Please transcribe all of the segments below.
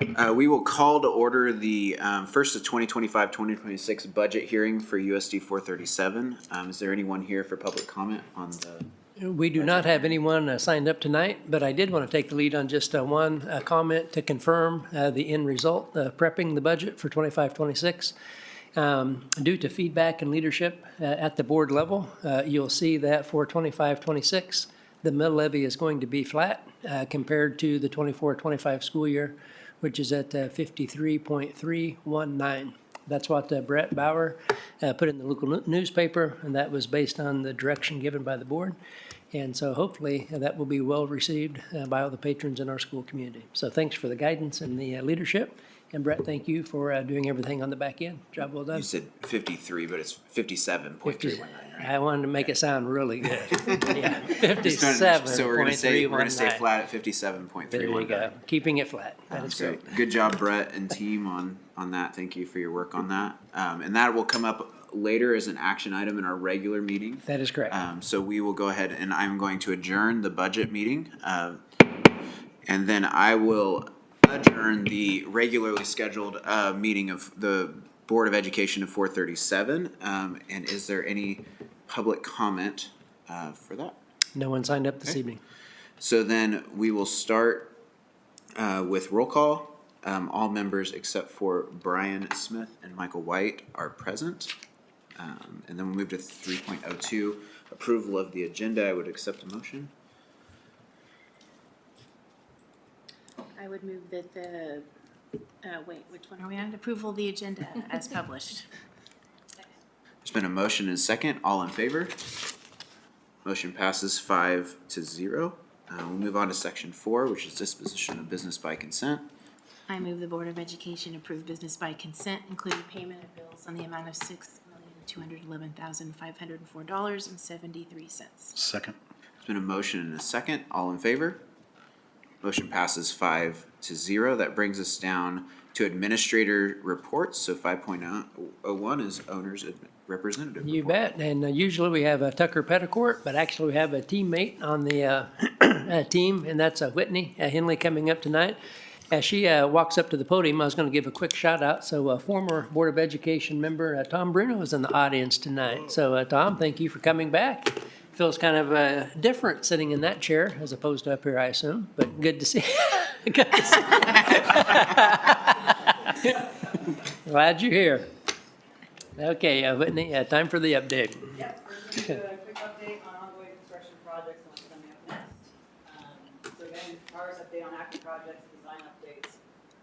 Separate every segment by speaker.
Speaker 1: We will call to order the first of 2025-2026 budget hearing for USD 437. Is there anyone here for public comment on the?
Speaker 2: We do not have anyone signed up tonight, but I did want to take the lead on just one comment to confirm the end result, prepping the budget for 25-26. Due to feedback and leadership at the board level, you'll see that for 25-26, the mill levy is going to be flat compared to the 24-25 school year, which is at 53.319. That's what Brett Bauer put in the local newspaper, and that was based on the direction given by the board. And so hopefully that will be well received by all the patrons in our school community. So thanks for the guidance and the leadership. And Brett, thank you for doing everything on the back end. Job well done.
Speaker 1: You said 53, but it's 57.319, right?
Speaker 2: I wanted to make it sound really good. Yeah, 57.319.
Speaker 1: So we're gonna stay flat at 57.319.
Speaker 2: There you go. Keeping it flat. That is
Speaker 1: So
Speaker 2: great.
Speaker 1: good job, Brett and team on that. Thank you for your work on that. And that will come up later as an action item in our regular meeting.
Speaker 2: That is correct.
Speaker 1: So we will go ahead and I'm going to adjourn the budget meeting. And then I will adjourn the regularly scheduled meeting of the Board of Education of 437. And is there any public comment for that?
Speaker 2: No one signed up this evening.
Speaker 1: So then we will start with roll call. All members except for Brian Smith and Michael White are present. And then we'll move to 3.02, approval of the agenda. I would accept a motion.
Speaker 3: I would move that the, which one are we on? Approval of the agenda as published.
Speaker 1: There's been a motion and a second. All in favor? Motion passes 5-0. We'll move on to section 4, which is disposition of business by consent.
Speaker 3: I move the Board of Education approve business by consent, including payment of bills on the amount of $6,211,504.73.
Speaker 4: Second.
Speaker 1: There's been a motion and a second. All in favor? Motion passes 5-0. That brings us down to administrator reports. So 5.01 is owner's representative
Speaker 2: You
Speaker 1: report.
Speaker 2: bet. And usually we have Tucker Petticourt, but actually we have a teammate on the team, and that's Whitney Henley coming up tonight. As she walks up to the podium, I was going to give a quick shout out. So former Board of Education member Tom Bruno is in the audience tonight. So Tom, thank you for coming back. Feels kind of different sitting in that chair as opposed to up here, I assume, but good to see you. Good to see you. Glad you're here. Okay, Whitney, time for the update.
Speaker 5: Yep, we're just gonna do a quick update on ongoing construction projects and what's coming up next. So again, progress update on active projects, design updates,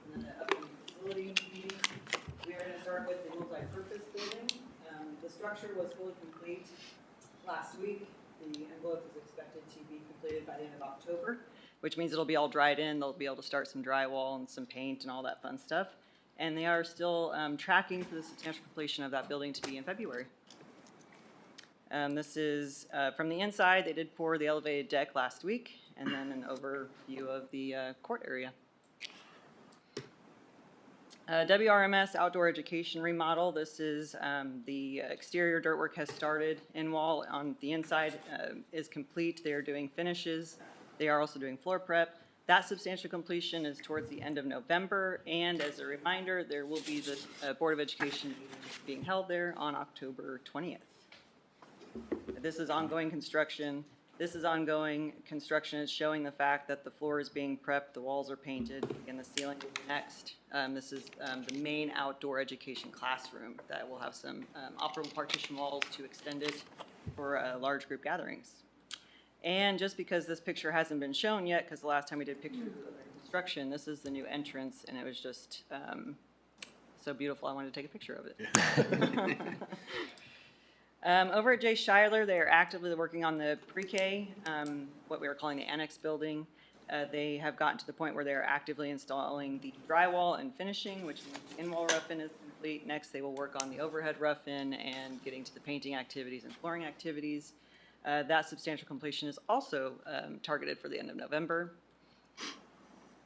Speaker 5: and then the upcoming facility meetings. We are gonna start with the multi-purpose building. The structure was fully complete last week. The envelope is expected to be completed by the end of October, which means it'll be all dried in. They'll be able to start some drywall and some paint and all that fun stuff. And they are still tracking for the substantial completion of that building to be in February. This is from the inside. They did pour the elevated deck last week, and then an overview of the court area. WRMS outdoor education remodel. This is the exterior dirt work has started. In wall on the inside is complete. They are doing finishes. They are also doing floor prep. That substantial completion is towards the end of November. And as a reminder, there will be the Board of Education meeting being held there on October 20th. This is ongoing construction. This is ongoing construction. It's showing the fact that the floor is being prepped, the walls are painted, and the ceiling will be next. This is the main outdoor education classroom that will have some operable partition walls to extend it for large group gatherings. And just because this picture hasn't been shown yet, because the last time we did pictures of the construction, this is the new entrance, and it was just so beautiful I wanted to take a picture of it. Over at Jay Schuyler, they are actively working on the pre-K, what we are calling the annex building. They have gotten to the point where they are actively installing the drywall and finishing, which means the in-wall rough-in is complete. Next, they will work on the overhead rough-in and getting to the painting activities and flooring activities. That substantial completion is also targeted for the end of November.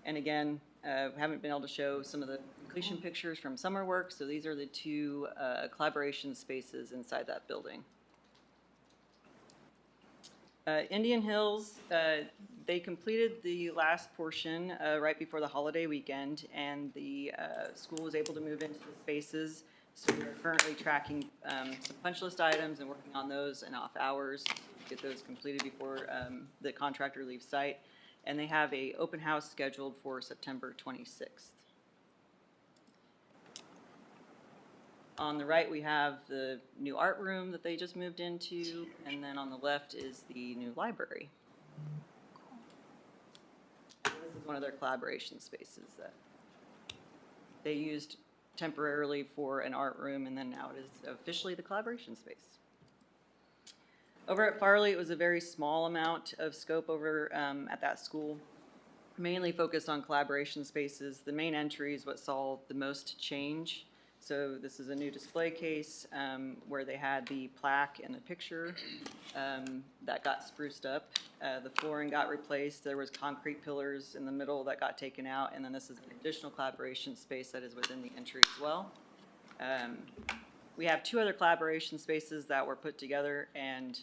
Speaker 5: And again, haven't been able to show some of the completion pictures from summer work. So these are the two collaboration spaces inside that building. Indian Hills, they completed the last portion right before the holiday weekend, and the school was able to move into the spaces. So we're currently tracking some punch list items and working on those in off hours to get those completed before the contractor leaves site. And they have a open house scheduled for September 26th. On the right, we have the new art room that they just moved into, and then on the left is the new library. This is one of their collaboration spaces that they used temporarily for an art room, and then now it is officially the collaboration space. Over at Farley, it was a very small amount of scope over at that school, mainly focused on collaboration spaces. The main entry is what saw the most change. So this is a new display case where they had the plaque and the picture that got spruced up. The flooring got replaced. There was concrete pillars in the middle that got taken out. And then this is an additional collaboration space that is within the entry as well. We have two other collaboration spaces that were put together, and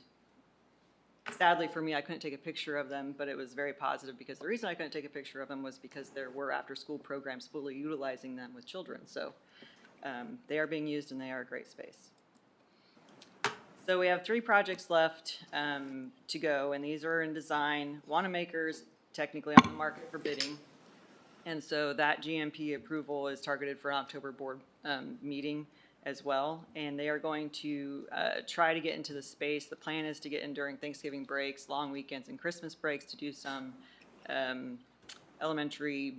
Speaker 5: sadly for me, I couldn't take a picture of them, but it was very positive because the reason I couldn't take a picture of them was because there were after-school programs fully utilizing them with children. So they are being used and they are a great space. So we have 3 projects left to go, and these are in design. Wanamaker's technically on the market for bidding. And so that GMP approval is targeted for an October board meeting as well. And they are going to try to get into the space. The plan is to get in during Thanksgiving breaks, long weekends, and Christmas breaks to do some elementary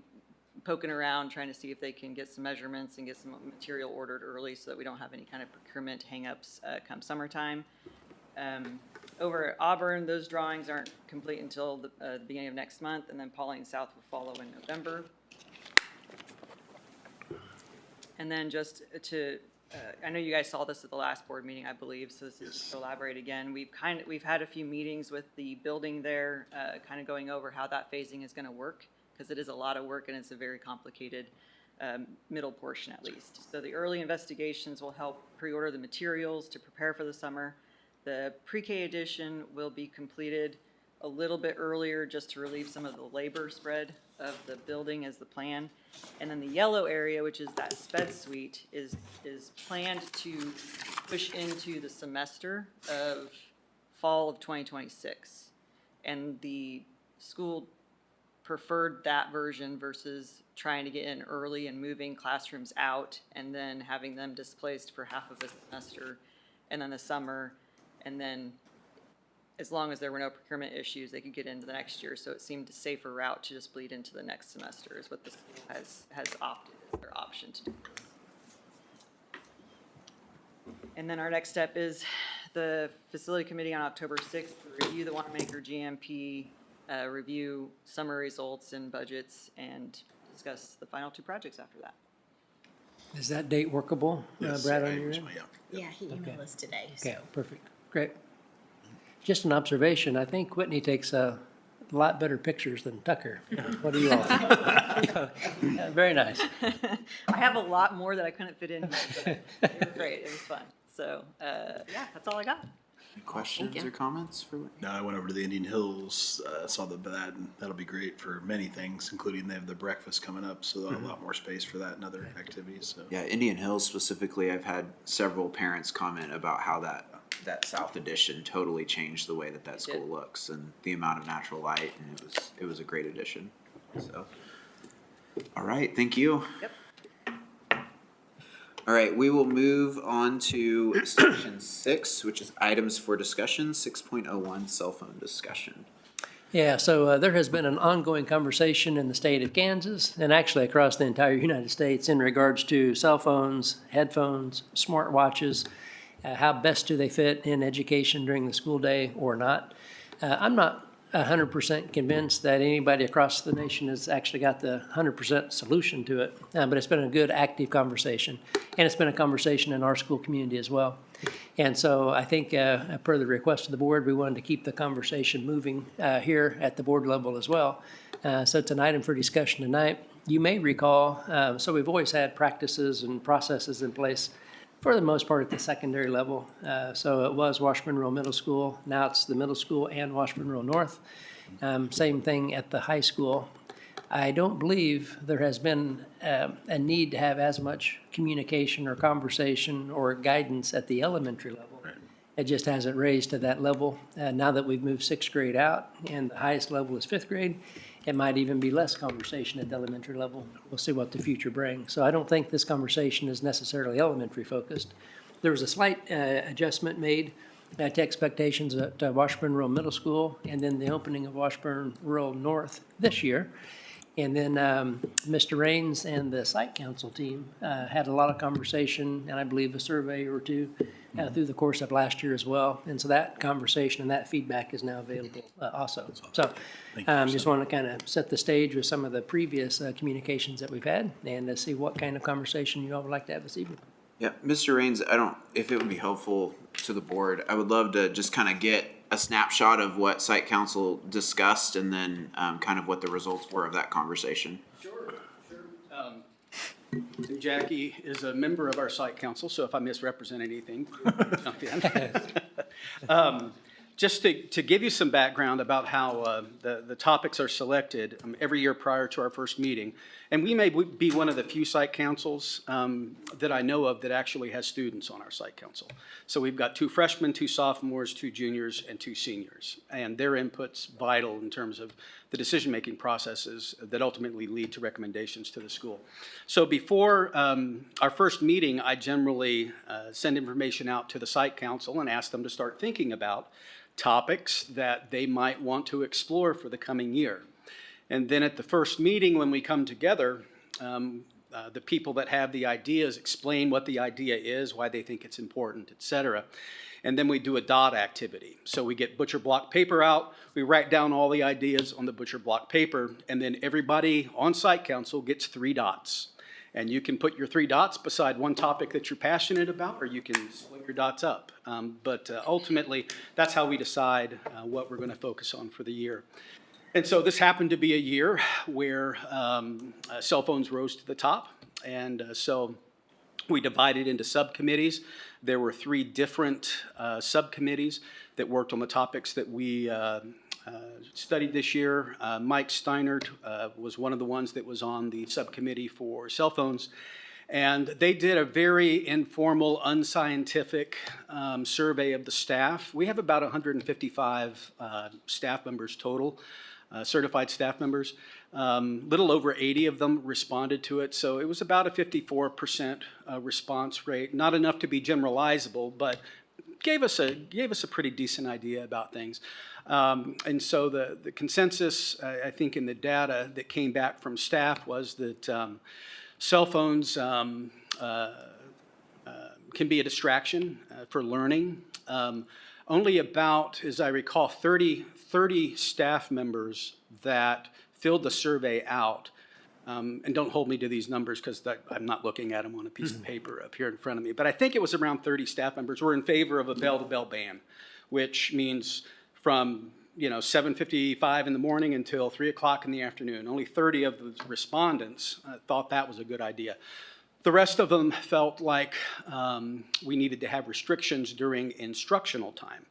Speaker 5: poking around, trying to see if they can get some measurements and get some material ordered early so that we don't have any kind of procurement hangups come summertime. Over at Auburn, those drawings aren't complete until the beginning of next month, and then Pauline South will follow in November. And then just to, I know you guys saw this at the last board meeting, I believe, so this is just to elaborate again. We've had a few meetings with the building there, kind of going over how that phasing is going to work, because it is a lot of work and it's a very complicated middle portion at least. So the early investigations will help pre-order the materials to prepare for the summer. The pre-K edition will be completed a little bit earlier just to relieve some of the labor spread of the building as the plan. And then the yellow area, which is that sped suite, is planned to push into the semester of fall of 2026. And the school preferred that version versus trying to get in early and moving classrooms out and then having them displaced for half of the semester and then the summer. And then as long as there were no procurement issues, they could get into the next year. So it seemed a safer route to just bleed into the next semester is what the school has opted as their option to do. And then our next step is the facility committee on October 6th to review the Wanamaker GMP, review summer results and budgets, and discuss the final 2 projects after that.
Speaker 2: Is that date workable,
Speaker 4: Yes,
Speaker 2: Brad,
Speaker 4: I
Speaker 2: on your
Speaker 4: was-
Speaker 2: end?
Speaker 4: yeah.
Speaker 3: Yeah, he emailed us today.
Speaker 2: Okay, perfect, great. Just an observation, I think Whitney takes a lot better pictures than Tucker. What do you all think? Yeah, very nice.
Speaker 5: I have a lot more that I couldn't fit in here, but they were great. It was fun. So, yeah, that's all I got.
Speaker 1: Any questions or comments for Whitney?
Speaker 4: No, I went over to the Indian Hills, saw that, and that'll be great for many things, including they have the breakfast coming up, so they'll have a lot more space for that and other activities, so.
Speaker 1: Yeah, Indian Hills specifically, I've had several parents comment about how that South addition totally changed the way that school looks and the amount of natural light, and it was a great addition. So, all right, thank you.
Speaker 5: Yep.
Speaker 1: All right, we will move on to section 6, which is items for discussion, 6.01 cell phone discussion.
Speaker 2: Yeah, so there has been an ongoing conversation in the state of Kansas and actually across the entire United States in regards to cell phones, headphones, smartwatches, how best do they fit in education during the school day or not. I'm not 100% convinced that anybody across the nation has actually got the 100% solution to it, but it's been a good active conversation, and it's been a conversation in our school community as well. And so I think per the request of the board, we wanted to keep the conversation moving here at the board level as well. So it's an item for discussion tonight. You may recall, so we've always had practices and processes in place for the most part at the secondary level. So it was Washburn Rural Middle School, now it's the middle school and Washburn Rural North. Same thing at the high school. I don't believe there has been a need to have as much communication or conversation or guidance at the elementary level. It just hasn't raised to that level. Now that we've moved sixth grade out and the highest level is fifth grade, it might even be less conversation at the elementary level. We'll see what the future brings. So I don't think this conversation is necessarily elementary focused. There was a slight adjustment made to expectations at Washburn Rural Middle School and then the opening of Washburn Rural North this year. And then Mr. Raines and the site council team had a lot of conversation and I believe a survey or two through the course of last year as well. And so that conversation and that feedback is now available also. So just want to kind of set the stage with some of the previous communications that we've had and see what kind of conversation you all would like to have this evening.
Speaker 1: Yeah, Mr. Raines, if it would be helpful to the board, I would love to just kind of get a snapshot of what site council discussed and then kind of what the results were of that conversation.
Speaker 6: Sure. And Jackie is a member of our site council, so if I misrepresent anything, jump in. Just to give you some background about how the topics are selected every year prior to our first meeting, and we may be one of the few site councils that I know of that actually has students on our site council. So we've got 2 freshmen, 2 sophomores, 2 juniors, and 2 seniors, and their input's vital in terms of the decision-making processes that ultimately lead to recommendations to the school. So before our first meeting, I generally send information out to the site council and ask them to start thinking about topics that they might want to explore for the coming year. And then at the first meeting, when we come together, the people that have the ideas explain what the idea is, why they think it's important, et cetera. And then we do a dot activity. So we get butcher block paper out, we write down all the ideas on the butcher block paper, and then everybody on site council gets 3 dots. And you can put your 3 dots beside one topic that you're passionate about, or you can split your dots up. But ultimately, that's how we decide what we're going to focus on for the year. And so this happened to be a year where cell phones rose to the top. And so we divided into subcommittees. There were 3 different subcommittees that worked on the topics that we studied this year. Mike Steinert was one of the ones that was on the subcommittee for cell phones. And they did a very informal, unscientific survey of the staff. We have about 155 staff members total, certified staff members. Little over 80 of them responded to it, so it was about a 54% response rate. Not enough to be generalizable, but gave us a pretty decent idea about things. And so the consensus, I think, in the data that came back from staff was that cell phones can be a distraction for learning. Only about, as I recall, 30 staff members that filled the survey out, and don't hold me to these numbers because I'm not looking at them on a piece of paper up here in front of me, but I think it was around 30 staff members were in favor of a bell-to-bell ban, which means from 7:55 in the morning until 3 o'clock in the afternoon. Only 30 of the respondents thought that was a good idea. The rest of them felt like we needed to have restrictions during instructional time.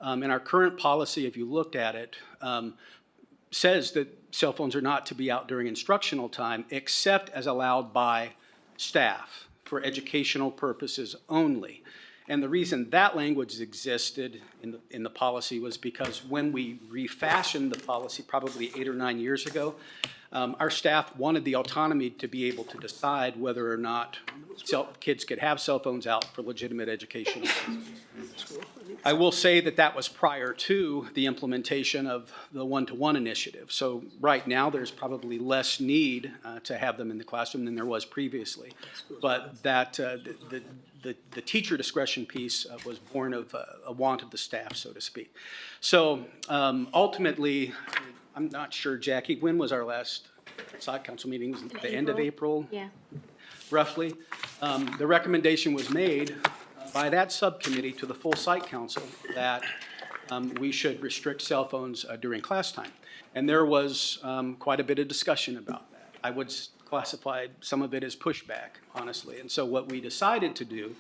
Speaker 6: And our current policy, if you looked at it, says that cell phones are not to be out during instructional time except as allowed by staff for educational purposes only. And the reason that language existed in the policy was because when we refashioned the policy probably 8 or 9 years ago, our staff wanted the autonomy to be able to decide whether or not kids could have cell phones out for legitimate educational purposes. I will say that was prior to the implementation of the one-to-one initiative. So right now, there's probably less need to have them in the classroom than there was previously. But that the teacher discretion piece was born of a want of the staff, so to speak. So ultimately, I'm not sure, Jackie, when was our last site council meeting? Was it the end of April?
Speaker 3: Yeah.
Speaker 6: Roughly. The recommendation was made by that subcommittee to the full site council that we should restrict cell phones during class time. And there was quite a bit of discussion about that. I would classify some of it as pushback, honestly. And so what we decided to do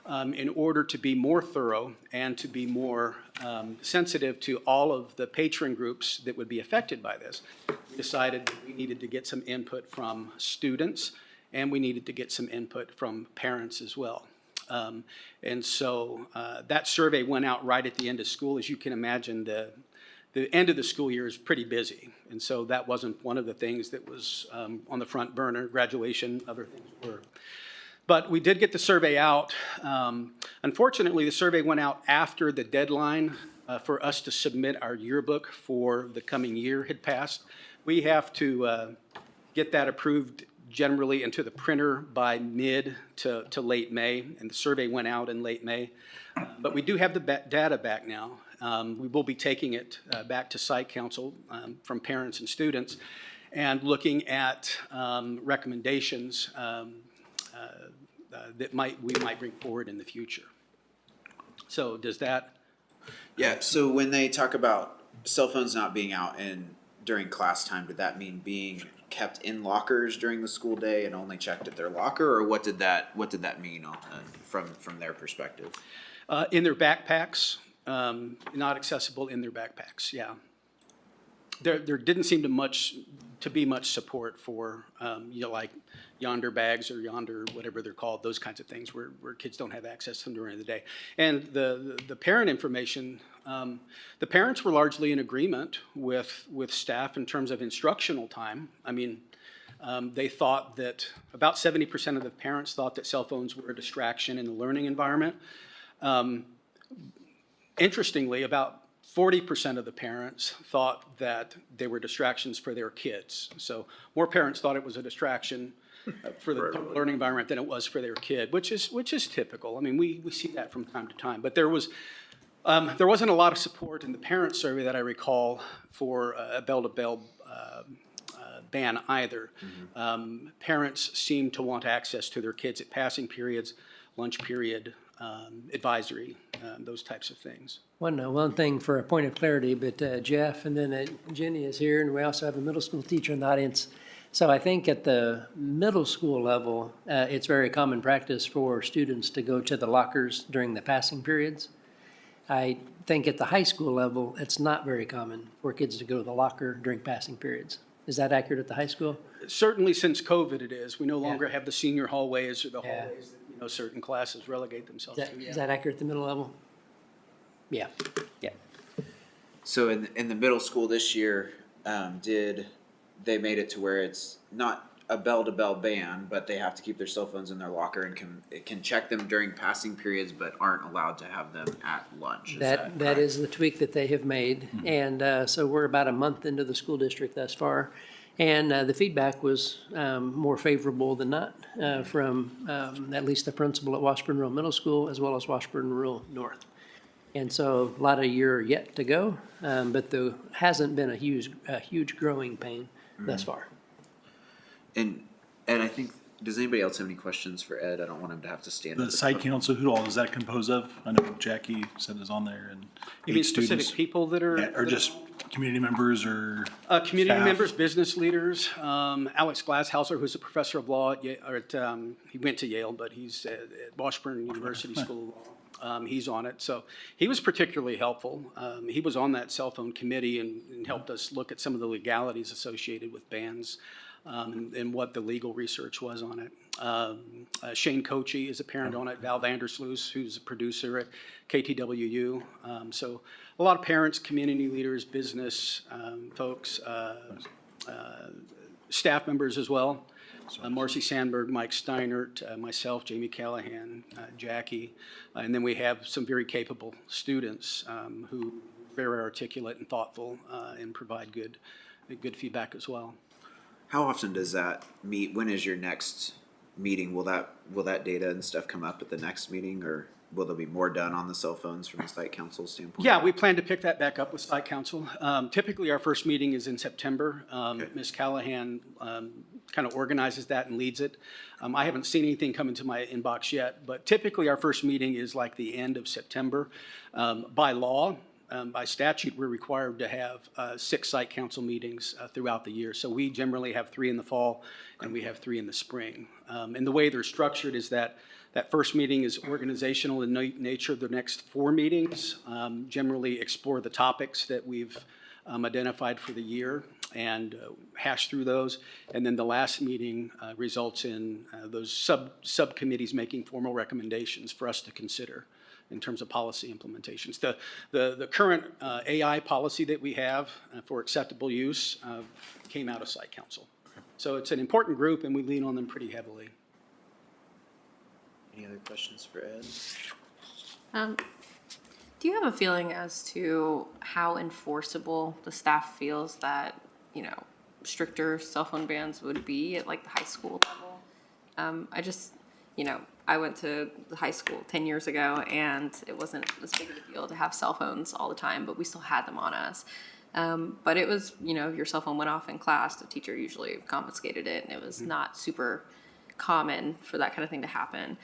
Speaker 6: in order to be more thorough and to be more sensitive to all of the patron groups that would be affected by this, we decided that we needed to get some input from students, and we needed to get some input from parents as well. And so that survey went out right at the end of school. As you can imagine, the end of the school year is pretty busy. And so that wasn't one of the things that was on the front burner. Graduation, other things were. But we did get the survey out. Unfortunately, the survey went out after the deadline for us to submit our yearbook for the coming year had passed. We have to get that approved generally into the printer by mid to late May, and the survey went out in late May. But we do have the data back now. We will be taking it back to site council from parents and students and looking at recommendations that we might bring forward in the future. So does that?
Speaker 1: Yeah, so when they talk about cell phones not being out during class time, did that mean being kept in lockers during the school day and only checked at their locker, or what did that mean from their perspective?
Speaker 6: In their backpacks, not accessible in their backpacks, yeah. There didn't seem to be much support for, like yonder bags or yonder, whatever they're called, those kinds of things where kids don't have access to them during the day. And the parent information, the parents were largely in agreement with staff in terms of instructional time. I mean, they thought that about 70% of the parents thought that cell phones were a distraction in the learning environment. Interestingly, about 40% of the parents thought that they were distractions for their kids. So more parents thought it was a distraction for the learning environment than it was for their kid, which is typical. I mean, we see that from time to time. But there wasn't a lot of support in the parent survey that I recall for a bell-to-bell ban either. Mm-hmm. Parents seem to want access to their kids at passing periods, lunch period, advisory, those types of things.
Speaker 2: One thing for a point of clarity, but Jeff and then Jenny is here, and we also have a middle school teacher in the audience. So I think at the middle school level, it's very common practice for students to go to the lockers during the passing periods. I think at the high school level, it's not very common for kids to go to the locker during passing periods. Is that accurate at the high school?
Speaker 6: Certainly since COVID it is. We no longer have the senior hallways or the
Speaker 2: Yeah.
Speaker 6: hallways that certain classes relegate themselves to.
Speaker 2: Is that accurate at the middle level? Yeah, yeah.
Speaker 1: So in the middle school this year, did they made it to where it's not a bell-to-bell ban, but they have to keep their cell phones in their locker and can check them during passing periods, but aren't allowed to have them at lunch?
Speaker 2: That is the tweak that they have made. Mm-hmm. And so we're about a month into the school district thus far. And the feedback was more favorable than not from at least the principal at Washburn Rural Middle School as well as Washburn Rural North. And so a lot of year yet to go, but there hasn't been a huge growing pain thus far.
Speaker 1: And Ed, I think, does anybody else have any questions for Ed? I don't want him to have to stand.
Speaker 4: The site council, who all is that composed of? I know Jackie said is on there and
Speaker 6: You mean
Speaker 4: 8
Speaker 6: specific
Speaker 4: students.
Speaker 6: people that are?
Speaker 4: Yeah, or just community members or
Speaker 6: Community
Speaker 4: staff?
Speaker 6: members, business leaders. Alex Glashauser, who's a professor of law he went to Yale, but he's at Washburn University School of Law. He's on it, so he was particularly helpful. He was on that cell phone committee and helped us look at some of the legalities associated with bans and what the legal research was on it. Shane Kochi is a parent on it. Val Vandersloos, who's a producer at KTWU. So a lot of parents, community leaders, business folks, staff members as well. Marcy Sandberg, Mike Steinert, myself, Jamie Callahan, Jackie, and then we have some very capable students who are very articulate and thoughtful and provide good feedback as well.
Speaker 1: How often does that meet? When is your next meeting? Will that data and stuff come up at the next meeting, or will there be more done on the cell phones from the site council standpoint?
Speaker 6: Yeah, we plan to pick that back up with site council. Typically, our first meeting is in September. Ms. Callahan kind of organizes that and leads it. I haven't seen anything come into my inbox yet, but typically our first meeting is like the end of September. By law, by statute, we're required to have 6 site council meetings throughout the year. So we generally have 3 in the fall and we have 3 in the spring. And the way they're structured is that That first meeting is organizational in nature. The next 4 meetings generally explore the topics that we've identified for the year and hash through those. And then the last meeting results in those subcommittees making formal recommendations for us to consider in terms of policy implementations. The current AI policy that we have for acceptable use came out of Site Council. So it's an important group, and we lean on them pretty heavily.
Speaker 1: Any other questions for Ed?
Speaker 7: Do you have a feeling as to how enforceable the staff feels that, you know, stricter cell phone bans would be at like the high school level? I just, you know, I went to the high school 10 years ago and it wasn't as big of a deal to have cell phones all the time, but we still had them on us. But it was, you know, your cell phone went off in class, the teacher usually confiscated it, and it was not super common for that kind of thing to happen.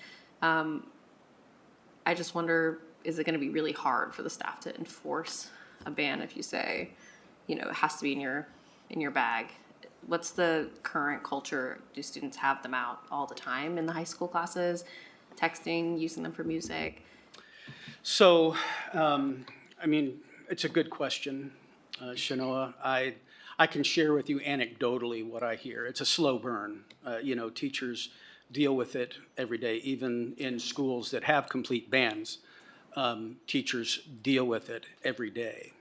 Speaker 7: I just wonder, is it going to be really hard for the staff to enforce a ban if you say, you know, it has to be in your bag? What's the current culture? Do students have them out all the time in the high school classes, texting, using them for music?
Speaker 6: So, I mean, it's a good question, Shanoa. I can share with you anecdotally what I hear. It's a slow burn. You know, teachers deal with it every day, even in schools that have complete bans. Teachers deal with it every day.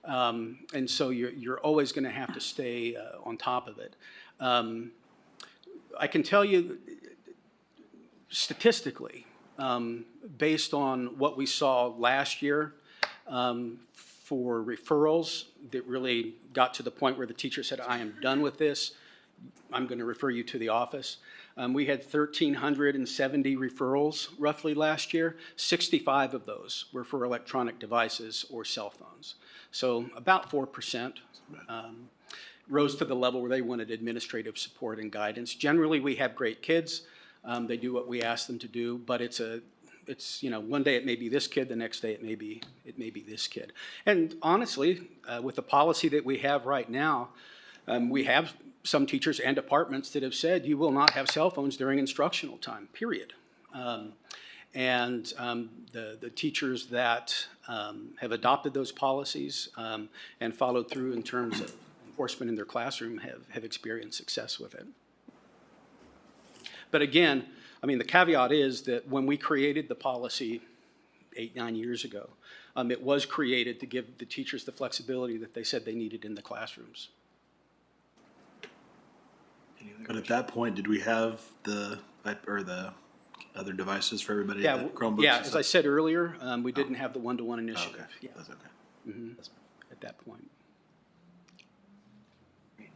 Speaker 6: And so you're always going to have to stay on top of it. I can tell you statistically, based on what we saw last year for referrals that really got to the point where the teacher said, I am done with this, I'm going to refer you to the office. We had 1,370 referrals roughly last year. 65 of those were for electronic devices or cell phones. So about 4% rose to the level where they wanted administrative support and guidance. Generally, we have great kids. They do what we ask them to do, but it's you know, one day it may be this kid, the next day it may be this kid. And honestly, with the policy that we have right now, we have some teachers and departments that have said you will not have cell phones during instructional time, period. And the teachers that have adopted those policies and followed through in terms of enforcement in their classroom have experienced success with it. But again, I mean, the caveat is that when we created the policy 8-9 years ago, it was created to give the teachers the flexibility that they said they needed in the classrooms.
Speaker 4: But at that point, did we have the other devices for everybody?
Speaker 6: Yeah,
Speaker 4: the Chromebooks
Speaker 6: yeah.
Speaker 4: and
Speaker 6: As I
Speaker 4: stuff?
Speaker 6: said earlier, we didn't have the one-to-one
Speaker 4: Oh,
Speaker 6: initiative.
Speaker 4: okay.
Speaker 6: Yeah,
Speaker 4: That's okay.
Speaker 6: at that point.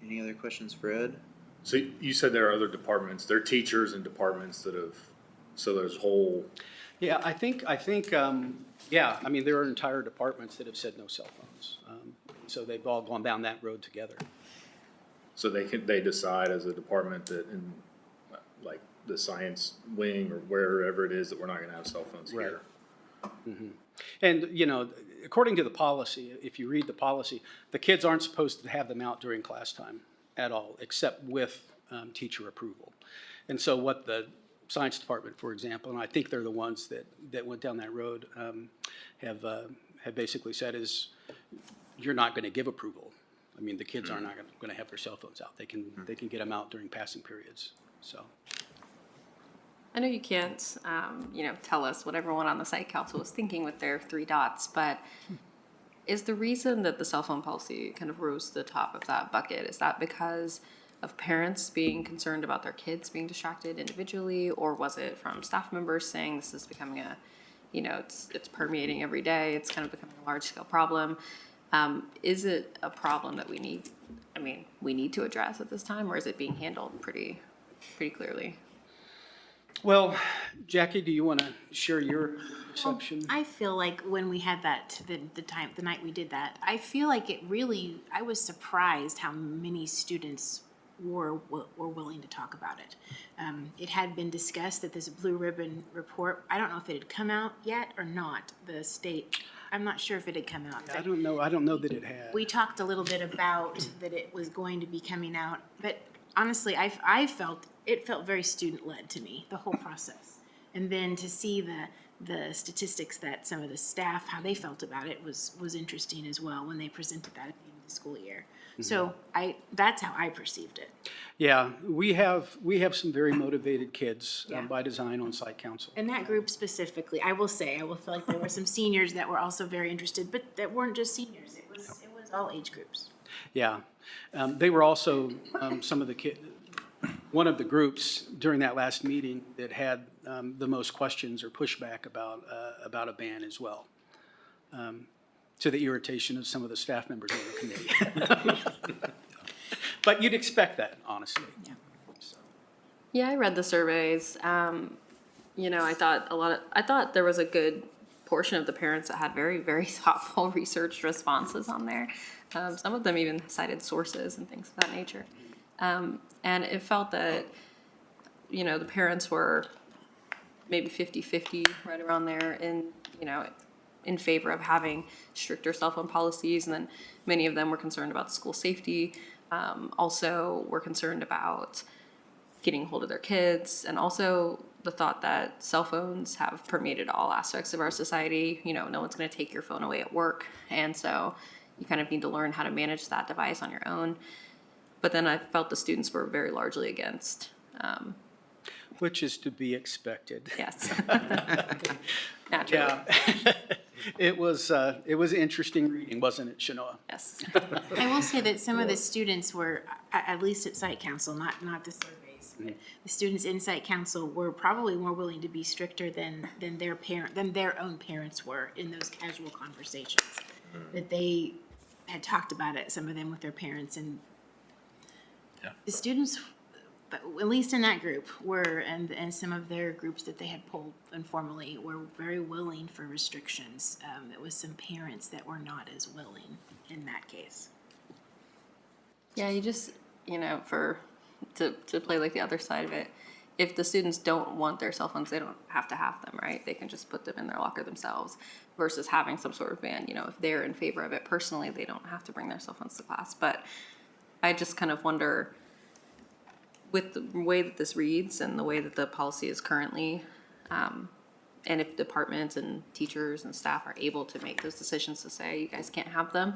Speaker 1: Any other questions for Ed?
Speaker 8: So you said there are other departments, there are teachers and departments that have, so there's whole,
Speaker 6: Yeah, I think, yeah, I mean, there are entire departments that have said no cell phones. So they've all gone down that road together.
Speaker 8: so they decide as a department that in, like, the science wing or wherever it is that we're not gonna have cell phones here.
Speaker 6: And, you know, according to the policy, if you read the policy, the kids aren't supposed to have them out during class time at all, except with teacher approval. And so what the science department, for example, and I think they're the ones that went down that road, have basically said is, you're not going to give approval. I mean, the kids are not going to have their cell phones out. They can get them out during passing periods, so.
Speaker 7: I know you can't, you know, tell us what everyone on the site council was thinking with their 3 dots, but is the reason that the cell phone policy kind of rose to the top of that bucket, is that because of parents being concerned about their kids being distracted individually, or was it from staff members saying this is becoming a, you know, it's permeating every day, it's kind of becoming a large-scale problem? Is it a problem that we need to address at this time, or is it being handled pretty clearly?
Speaker 6: Well, Jackie, do you want to share your perception?
Speaker 3: I feel like when we had that, the night we did that, I feel like I was surprised how many students were willing to talk about it. It had been discussed that this blue ribbon report, I don't know if it had come out yet or not, the state, I'm not sure if it had come out.
Speaker 6: I don't know that it had.
Speaker 3: We talked a little bit about that it was going to be coming out, but honestly, it felt very student-led to me, the whole process. And then to see the statistics that some of the staff, how they felt about it was interesting as well when they presented that at the end of the school year. So that's how I perceived it.
Speaker 6: Yeah, we have some very motivated kids
Speaker 3: Yeah.
Speaker 6: by design on site council.
Speaker 3: And that group specifically, I will feel like there were some seniors that were also very interested, but that weren't just seniors. It was all age groups.
Speaker 6: Yeah, they were also some of the one of the groups during that last meeting that had the most questions or pushback about a ban as well, to the irritation of some of the staff members on the committee. But you'd expect that, honestly.
Speaker 3: Yeah.
Speaker 7: Yeah, I read the surveys. I thought there was a good portion of the parents that had very, very thoughtful researched responses on there. Some of them even cited sources and things of that nature. And it felt that, the parents were maybe 50-50, right around there, in favor of having stricter cell phone policies. And then many of them were concerned about school safety. Also were concerned about getting a hold of their kids, and also the thought that cell phones have permeated all aspects of our society. No one's going to take your phone away at work, and so you kind of need to learn how to manage that device on your own. But then I felt the students were very largely against.
Speaker 6: Which is to be expected.
Speaker 7: Yes. Naturally.
Speaker 6: Yeah. It was interesting reading, wasn't it, Shanoa?
Speaker 7: Yes.
Speaker 3: I will say that some of the students were, at least at site council, not the surveys, but the students in site council were probably more willing to be stricter than their own parents were in those casual conversations. That they had talked about it, some of them with their parents, and the students, at least in that group, were, and some of their groups that they had polled informally, were very willing for restrictions. There was some parents that were not as willing in that case.
Speaker 7: Yeah, you just, to play like the other side of it, if the students don't want their cell phones, they don't have to have them, right? They can just put them in their locker themselves versus having some sort of ban. If they're in favor of it personally, they don't have to bring their cell phones to class. But I just kind of wonder, with the way that this reads and the way that the policy is currently, and if departments and teachers and staff are able to make those decisions to say, you guys can't have them,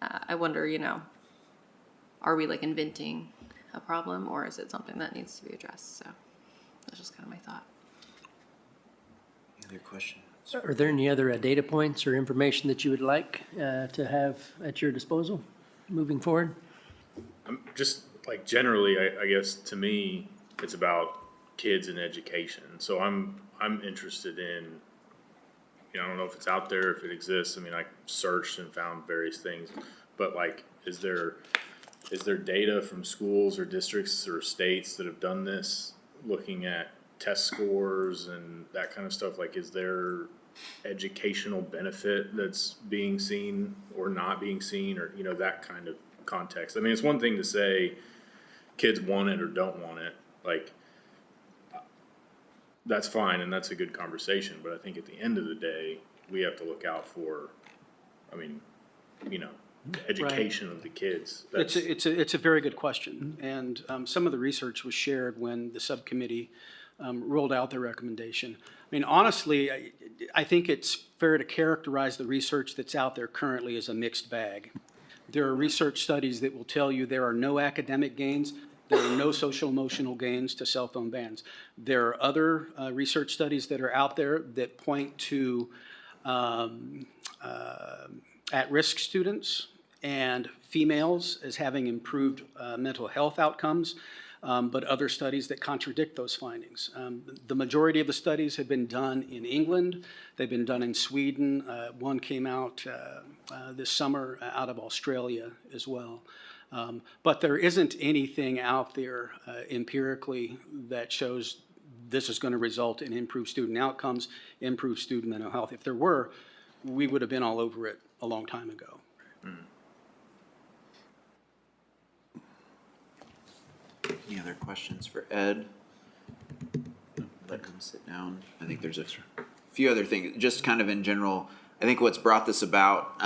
Speaker 7: I wonder, are we like inventing a problem, or is it something that needs to be addressed? So that's just kind of my thought.
Speaker 1: Any other questions?
Speaker 2: Are there any other data points or information that you would like to have at your disposal moving forward?
Speaker 8: Just like generally, I guess to me, it's about kids and education. So I'm interested in, I don't know if it's out there, if it exists. I mean, I searched and found various things, but like, is there data from schools or districts or states that have done this, looking at test scores and that kind of stuff? Like, is there educational benefit that's being seen or not being seen, or, that kind of context? I mean, it's one thing to say kids want it or don't want it. Like, that's fine, and that's a good conversation. But I think at the end of the day, we have to look out for, the education of the kids.
Speaker 6: It's a very good question, and some of the research was shared when the subcommittee rolled out their recommendation. I mean, honestly, I think it's fair to characterize the research that's out there currently as a mixed bag. There are research studies that will tell you there are no academic gains, there are no social emotional gains to cell phone bans. There are other research studies that are out there that point to at-risk students and females as having improved mental health outcomes, but other studies that contradict those findings. The majority of the studies have been done in England. They've been done in Sweden. One came out this summer out of Australia as well. But there isn't anything out there empirically that shows this is going to result in improved student outcomes, improved student mental health. If there were, we would have been all over it a long time ago.
Speaker 1: Any other questions for Ed? Let him sit down. I think there's a few other things, just kind of in general. I think what's brought this about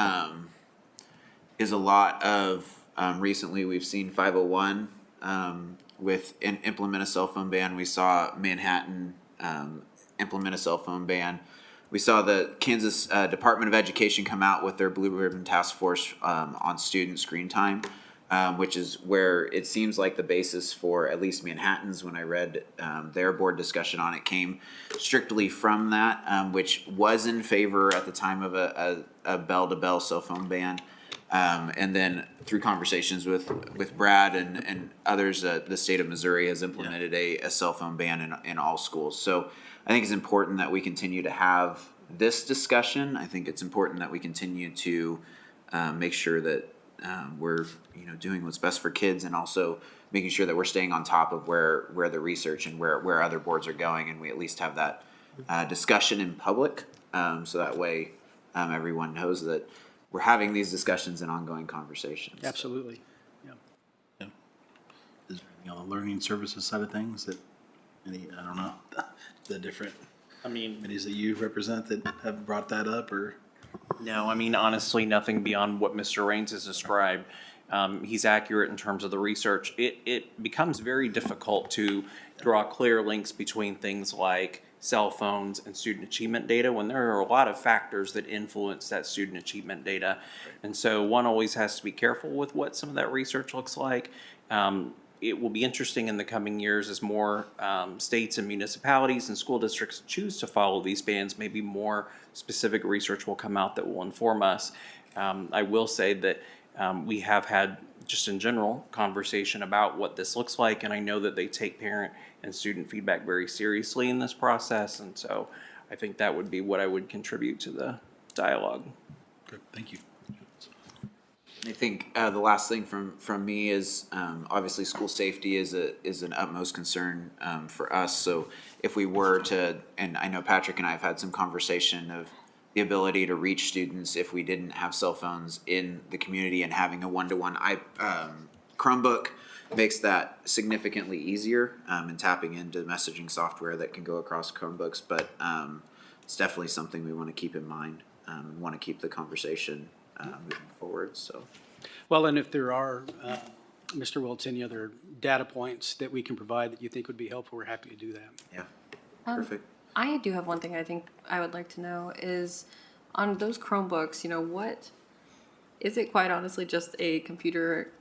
Speaker 1: is a lot of, recently we've seen 501 implement a cell phone ban. We saw Manhattan implement a cell phone ban. We saw the Kansas Department of Education come out with their Blue Ribbon Task Force on student screen time, which is where it seems like the basis for at least Manhattan's, when I read their board discussion on it, came strictly from that, which was in favor at the time of a bell-to-bell cell phone ban. And then through conversations with Brad and others, the state of Missouri has implemented a cell phone ban in all schools. So I think it's important that we continue to have this discussion. I think it's important that we continue to make sure that we're doing what's best for kids, and also making sure that we're staying on top of where the research and where other boards are going, and we at least have that discussion in public, so that way everyone knows that we're having these discussions and ongoing conversations.
Speaker 6: Absolutely.
Speaker 4: Yeah. Is there anything on the learning services side of things that I don't know, the different committees that you represent that have brought that up, or?
Speaker 9: No, I mean, honestly, nothing beyond what Mr. Raines has described. He's accurate in terms of the research. It becomes very difficult to draw clear links between things like cell phones and student achievement data when there are a lot of factors that influence that student achievement data. And so one always has to be careful with what some of that research looks like. It will be interesting in the coming years as more states and municipalities and school districts choose to follow these bans. Maybe more specific research will come out that will inform us. I will say that we have had, just in general, conversation about what this looks like, and I know that they take parent and student feedback very seriously in this process, and so I think that would be what I would contribute to the dialogue.
Speaker 4: Good, thank you.
Speaker 1: I think the last thing from me is obviously school safety is an utmost concern for us. So if we were to, and I know Patrick and I have had some conversation of the ability to reach students if we didn't have cell phones in the community, and having a one-to-one Chromebook makes that significantly easier, and tapping into messaging software that can go across Chromebooks. But it's definitely something we want to keep in mind, and want to keep the conversation moving forward. So,
Speaker 6: Well, and if there are, Mr. Wiltz, any other data points that we can provide that you think would be helpful, we're happy to do that.
Speaker 1: yeah, perfect.
Speaker 7: I do have one thing I think I would like to know is on those Chromebooks, what is it quite honestly just a computer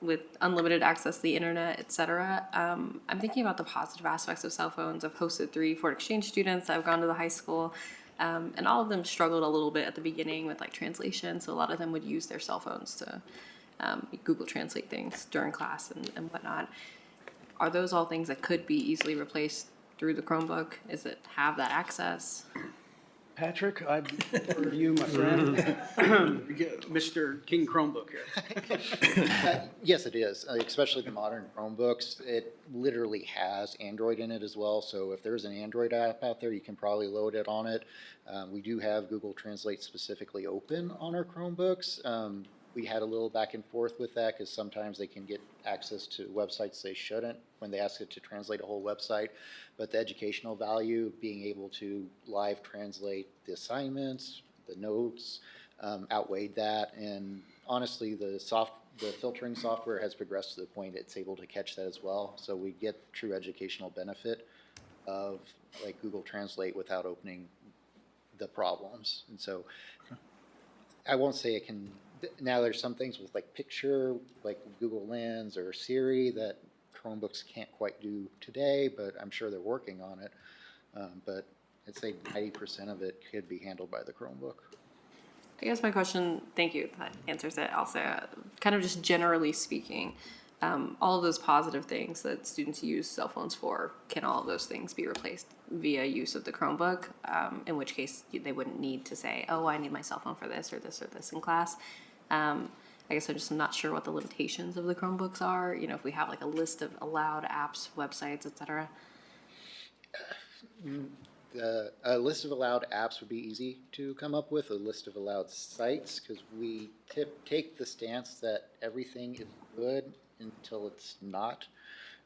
Speaker 7: with unlimited access to the internet, et cetera? I'm thinking about the positive aspects of cell phones. I've hosted 3 foreign exchange students that have gone to the high school, and all of them struggled a little bit at the beginning with like translation. So a lot of them would use their cell phones to Google Translate things during class and whatnot. Are those all things that could be easily replaced through the Chromebook? Is it have that access?
Speaker 6: Patrick, I defer to you, my friend. Mr. King Chromebook here.
Speaker 10: Yes, it is, especially the modern Chromebooks. It literally has Android in it as well, so if there's an Android app out there, you can probably load it on it. We do have Google Translate specifically open on our Chromebooks. We had a little back and forth with that because sometimes they can get access to websites they shouldn't when they ask it to translate a whole website. But the educational value, being able to live translate the assignments, the notes, outweighed that. And honestly, the filtering software has progressed to the point it's able to catch that as well. So we get true educational benefit of like Google Translate without opening the problems. And so I won't say it can. Now there's some things with like picture, like Google Lens or Siri that Chromebooks can't quite do today, but I'm sure they're working on it. But I'd say 90% of it could be handled by the Chromebook.
Speaker 7: I guess my question, thank you, that answers it. Also, kind of just generally speaking, all of those positive things that students use cell phones for, can all of those things be replaced via use of the Chromebook? In which case they wouldn't need to say, oh, I need my cell phone for this or this or this in class. I guess I'm just not sure what the limitations of the Chromebooks are. If we have like a list of allowed apps, websites, et cetera.
Speaker 10: A list of allowed apps would be easy to come up with, a list of allowed sites, because we take the stance that everything is good until it's not.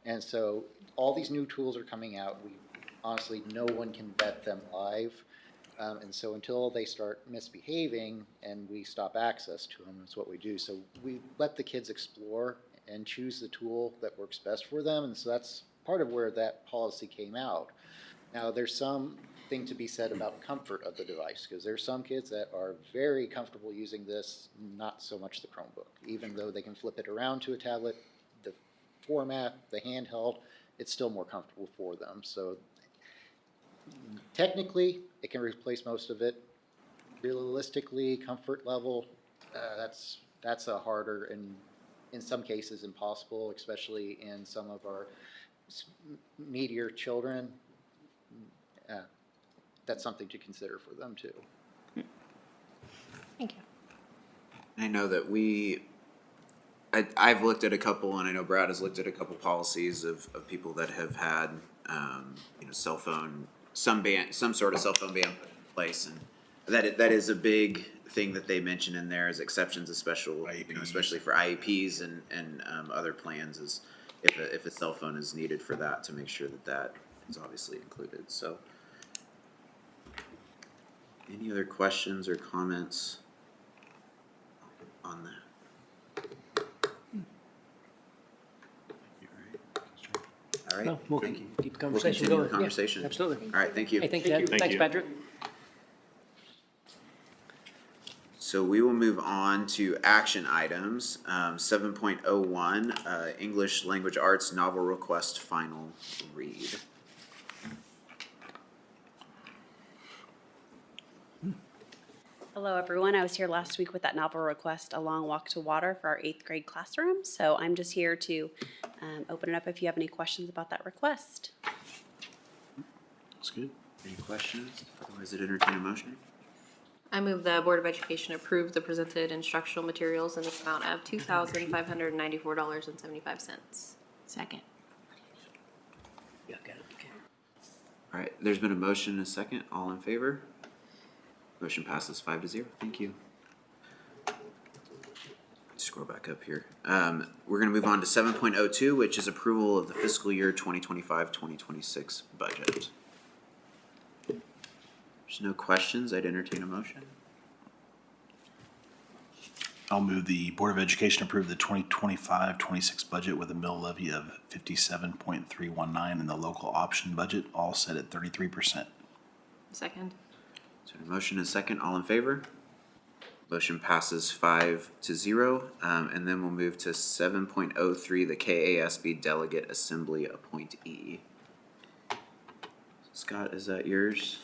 Speaker 10: And so all these new tools are coming out. Honestly, no one can vet them live. And so until they start misbehaving and we stop access to them, that's what we do. So we let the kids explore and choose the tool that works best for them. And so that's part of where that policy came out. Now, there's some thing to be said about comfort of the device, because there's some kids that are very comfortable using this, not so much the Chromebook. Even though they can flip it around to a tablet, the format, the handheld, it's still more comfortable for them. So technically, it can replace most of it. Realistically, comfort level, that's a harder and in some cases impossible, especially in some of our needier children. That's something to consider for them too.
Speaker 7: Thank you.
Speaker 1: I know that I've looked at a couple, and I know Brad has looked at a couple policies of people that have had, cell phone, some sort of cell phone ban put in place, and that is a big thing that they mention in there as exceptions, especially for IEPs and other plans, is if a cell phone is needed for that, to make sure that is obviously included. So, any other questions or comments on that? All right,
Speaker 2: Well, we'll
Speaker 1: thank you.
Speaker 2: keep the
Speaker 1: We'll
Speaker 2: conversation
Speaker 1: continue
Speaker 2: going.
Speaker 1: the conversation.
Speaker 2: Yeah, absolutely.
Speaker 1: All right, thank you.
Speaker 2: Hey, thanks, Ed.
Speaker 8: Thank
Speaker 2: Thanks,
Speaker 8: you.
Speaker 2: Patrick.
Speaker 1: So we will move on to action items. 7.01, English Language Arts Novel Request Final Read.
Speaker 11: Hello, everyone. I was here last week with that novel request, A Long Walk to Water, for our 8th grade classroom. So I'm just here to open it up if you have any questions about that request.
Speaker 4: That's good.
Speaker 1: Any questions? Otherwise, I'd entertain a motion.
Speaker 7: I move the Board of Education approve the presented instructional materials in the amount of $2,594.75.
Speaker 3: Second.
Speaker 2: Yeah, got it. Okay.
Speaker 1: All right, there's been a motion and a second. All in favor? Motion passes 5-0. Thank you. Scroll back up here. We're going to move on to 7.02, which is approval of the fiscal year 2025-2026 budget. There's no questions. I'd entertain a motion.
Speaker 4: I'll move the Board of Education approve the 2025-26 budget with a mill levy of 57.319 and the local option budget, all set at 33%.
Speaker 7: Second.
Speaker 1: So a motion and a second. All in favor? Motion passes 5-0. And then we'll move to 7.03, the KASB Delegate Assembly appointee. Scott, is that yours?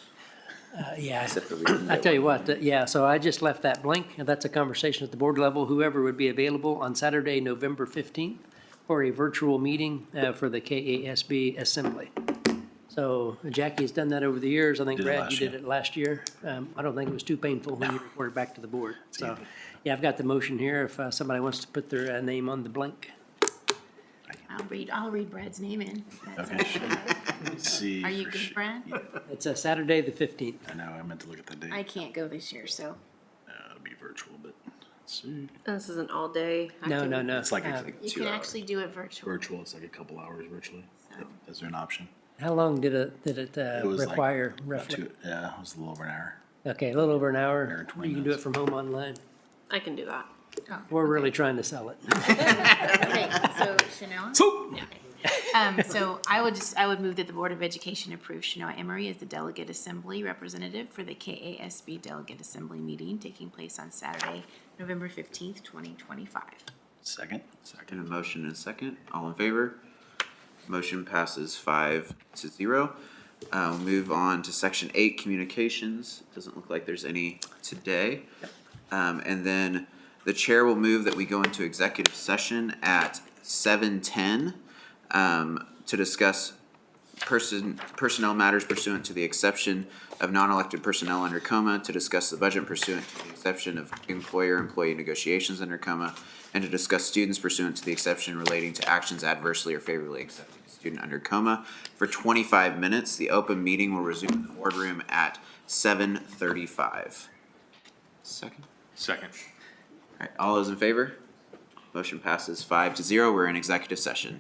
Speaker 2: Yeah,
Speaker 1: Except for we didn't
Speaker 2: I
Speaker 1: get
Speaker 2: tell you
Speaker 1: one.
Speaker 2: what, yeah, so I just left that blank, and that's a conversation at the board level, whoever would be available on Saturday, November 15th, for a virtual meeting for the KASB Assembly. So Jackie's done that over the years. I think,
Speaker 4: Did it
Speaker 2: Brad,
Speaker 4: last
Speaker 2: you did
Speaker 4: year.
Speaker 2: it last year. I don't think it was too painful when you reported back to the board. So, yeah, I've got the motion here if somebody wants to put their name on the blank.
Speaker 3: I'll read Brad's name in. That's
Speaker 4: Okay, sure. Let's see.
Speaker 3: Are you
Speaker 4: for
Speaker 3: good,
Speaker 4: sure.
Speaker 3: Brad?
Speaker 4: Yeah,
Speaker 2: It's Saturday, the 15th.
Speaker 4: I know, I meant to look at the date.
Speaker 3: I can't go this year, so.
Speaker 4: It'll be virtual, but let's see.
Speaker 7: This is an all-day
Speaker 2: No,
Speaker 7: activity.
Speaker 2: no, no.
Speaker 4: It's like
Speaker 3: You
Speaker 1: 2
Speaker 3: can
Speaker 1: hours.
Speaker 3: actually do it virtual.
Speaker 4: virtual, it's like a couple hours virtually.
Speaker 3: So.
Speaker 4: Is there an option?
Speaker 2: How long did it
Speaker 4: was like
Speaker 2: require
Speaker 4: About
Speaker 2: roughly?
Speaker 4: yeah, it was a little over an hour.
Speaker 2: Okay, a little over an hour.
Speaker 4: Hour and 20
Speaker 2: You can do it
Speaker 4: minutes.
Speaker 2: from home online.
Speaker 7: I can do that.
Speaker 2: We're really trying to sell it.
Speaker 3: Okay, so Shanoa? So I would move that the Board of Education approve Shanoa Emery as the Delegate Assembly Representative for the KASB Delegate Assembly meeting taking place on Saturday, November 15th, 2025.
Speaker 4: Second?
Speaker 1: Second, a motion and a second. All in favor? Motion passes 5-0. We'll move on to section 8, communications. Doesn't look like there's any today. And then the chair will move that we go into executive session at 7:10 to discuss personnel matters pursuant to the exception of non-elected personnel under coma, to discuss the budget pursuant to the exception of employer-employee negotiations under coma, and to discuss students pursuant to the exception relating to actions adversely or favorably accepting a student under coma for 25 minutes. The open meeting will resume in the boardroom at 7:35. Second.
Speaker 8: Second.
Speaker 1: All right, all those in favor? Motion passes 5-0. We're in executive session.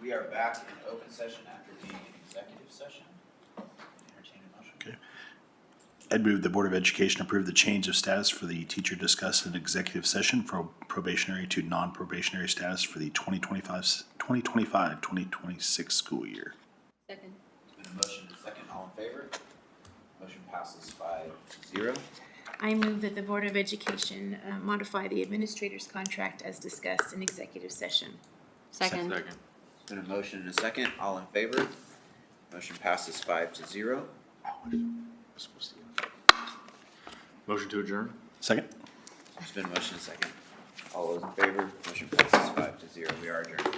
Speaker 1: We are back in open session after being in executive session. Entertain a motion.
Speaker 4: Okay. I'd move the Board of Education approve the change of status for the teacher discussed in executive session from probationary to non-probationary status for the 2025-2026 school year.
Speaker 7: Second.
Speaker 1: There's been a motion and a second. All in favor? Motion passes 5-0.
Speaker 3: I move that the Board of Education modify the administrator's contract as discussed in executive session.
Speaker 7: Second.
Speaker 1: There's been a motion and a second. All in favor? Motion passes 5-0.
Speaker 8: Motion to adjourn?
Speaker 4: Second?
Speaker 1: There's been a motion and a second. All those in favor? Motion passes 5-0. We are adjourned.